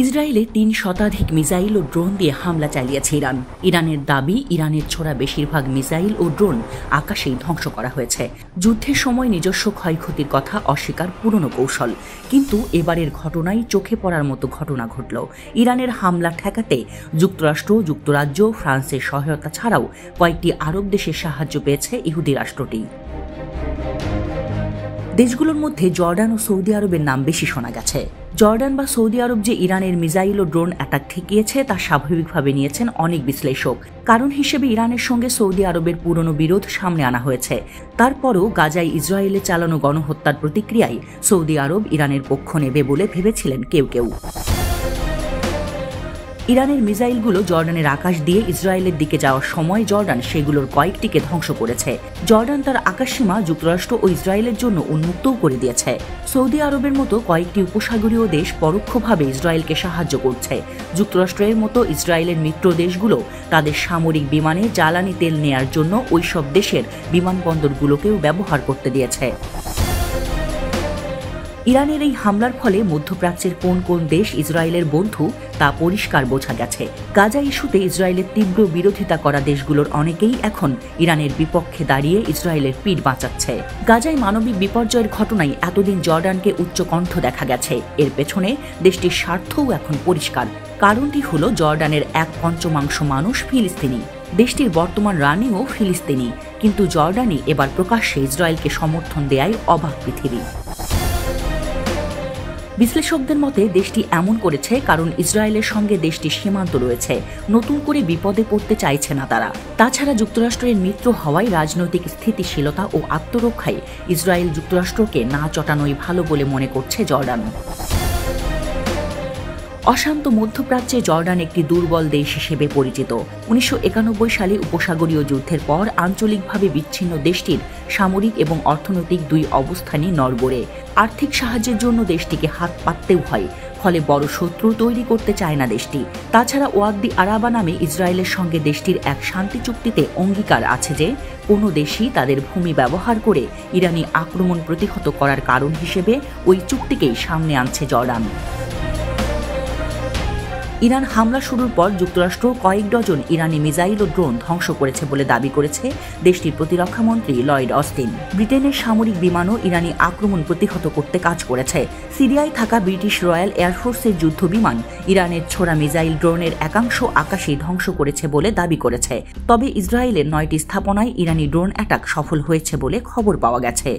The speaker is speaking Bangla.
ইসরায়েলে ৩ শতাধিক মিসাইল ও ড্রোন দিয়ে হামলা চালিয়েছে ইরান। ইরানের দাবি, ইরানের ছোড়া বেশিরভাগ মিসাইল ও ড্রোন আকাশেই ধ্বংস করা হয়েছে। যুদ্ধের সময় নিজস্ব ক্ষয়ক্ষতির কথা অস্বীকার পুরনো কৌশল, কিন্তু এবারের ঘটনায় চোখে পড়ার মতো ঘটনা ঘটল। ইরানের হামলা ঠেকাতে যুক্তরাষ্ট্র, যুক্তরাজ্য, ফ্রান্সের সহায়তা ছাড়াও কয়েকটি আরব দেশের সাহায্য পেয়েছে ইহুদি রাষ্ট্রটি। দেশগুলোর মধ্যে জর্ডান ও সৌদি আরবের নাম বেশি শোনা গেছে। জর্ডান বা সৌদি আরব যে ইরানের মিসাইল ও ড্রোন অ্যাটাক ঠেকিয়েছে তা স্বাভাবিকভাবে নিয়েছেন অনেক বিশ্লেষক। কারণ হিসেবে ইরানের সঙ্গে সৌদি আরবের পুরনো বিরোধ সামনে আনা হয়েছে। তারপরও গাজায় ইসরায়েলে চালানো গণহত্যার প্রতিক্রিয়ায় সৌদি আরব ইরানের পক্ষ নেবে বলে ভেবেছিলেন কেউ কেউ। ইরানের মিসাইলগুলো জর্ডানের আকাশ দিয়ে ইসরায়েলের দিকে যাওয়ার সময় জর্ডান সেগুলোর কয়েকটিকে ধ্বংস করেছে। জর্ডান তার আকাশসীমা যুক্তরাষ্ট্র ও ইসরায়েলের জন্য উন্মুক্তও করে দিয়েছে। সৌদি আরবের মতো কয়েকটি উপসাগরীয় দেশ পরোক্ষভাবে ইসরায়েলকে সাহায্য করছে। যুক্তরাষ্ট্রের মতো ইসরায়েলের মিত্র দেশগুলো তাদের সামরিক বিমানে জ্বালানি তেল নেয়ার জন্য ওইসব দেশের বিমানবন্দরগুলোকেও ব্যবহার করতে দিয়েছে। ইরানের এই হামলার ফলে মধ্যপ্রাচ্যের কোন কোন দেশ ইসরায়েলের বন্ধু তা পরিষ্কার বোঝা গেছে। গাজা ইস্যুতে ইসরায়েলের তীব্র বিরোধিতা করা দেশগুলোর অনেকেই এখন ইরানের বিপক্ষে দাঁড়িয়ে ইসরায়েলের পিঠ বাঁচাচ্ছে। গাজায় মানবিক বিপর্যয়ের ঘটনায় এতদিন জর্ডানকে উচ্চকণ্ঠ দেখা গেছে। এর পেছনে দেশটির স্বার্থও এখন পরিষ্কার। কারণটি হল জর্ডানের 1/5 মানুষ ফিলিস্তিনি। দেশটির বর্তমান রানিও ফিলিস্তিনি, কিন্তু জর্ডানই এবার প্রকাশ্যে ইসরায়েলকে সমর্থন দেয়ায় অবাক পৃথিবী। বিশ্লেষকদের মতে দেশটি এমন করেছে কারণ ইসরায়েলের সঙ্গে দেশটির সীমান্ত রয়েছে, নতুন করে বিপদে পড়তে চাইছে না তারা। তাছাড়া যুক্তরাষ্ট্রের মিত্র হওয়ায় রাজনৈতিক স্থিতিশীলতা ও আত্মরক্ষায় ইসরায়েল যুক্তরাষ্ট্রকে না চটানোই ভালো বলে মনে করছে জর্ডান। অশান্ত মধ্যপ্রাচ্যে জর্ডান একটি দুর্বল দেশ হিসেবে পরিচিত। 1991 সালে উপসাগরীয় যুদ্ধের পর আঞ্চলিকভাবে বিচ্ছিন্ন দেশটির সামরিক এবং অর্থনৈতিক দুই অবস্থানই নড়বড়ে। আর্থিক সাহায্যের জন্য দেশটিকে হাত পাততেও হয়, ফলে বড় শত্রু তৈরি করতে চায় না দেশটি। তাছাড়া ওয়াদি আরাবা নামে ইসরায়েলের সঙ্গে দেশটির এক শান্তি চুক্তিতে অঙ্গীকার আছে যে কোনো দেশই তাদের ভূমি ব্যবহার করে ইরানি আক্রমণ প্রতিহত করার কারণ হিসেবে ওই চুক্তিকেই সামনে আনছে জর্ডান। ইরান হামলা শুরুর পর যুক্তরাষ্ট্র কয়েক ডজন ইরানি মিসাইল ও ড্রোন ধ্বংস করেছে বলে দাবি করেছে দেশটির প্রতিরক্ষামন্ত্রী লয়েড অস্টিন। ব্রিটেনের সামরিক বিমানও ইরানি আক্রমণ প্রতিহত করতে কাজ করেছে। সিরিয়ায় থাকা ব্রিটিশ রয়্যাল এয়ারফোর্সের যুদ্ধ বিমান ইরানের ছোড়া মিসাইল ড্রোনের একাংশ আকাশেই ধ্বংস করেছে বলে দাবি করেছে। তবে ইসরায়েলের 9টি স্থাপনায় ইরানি ড্রোন অ্যাটাক সফল হয়েছে বলে খবর পাওয়া গেছে।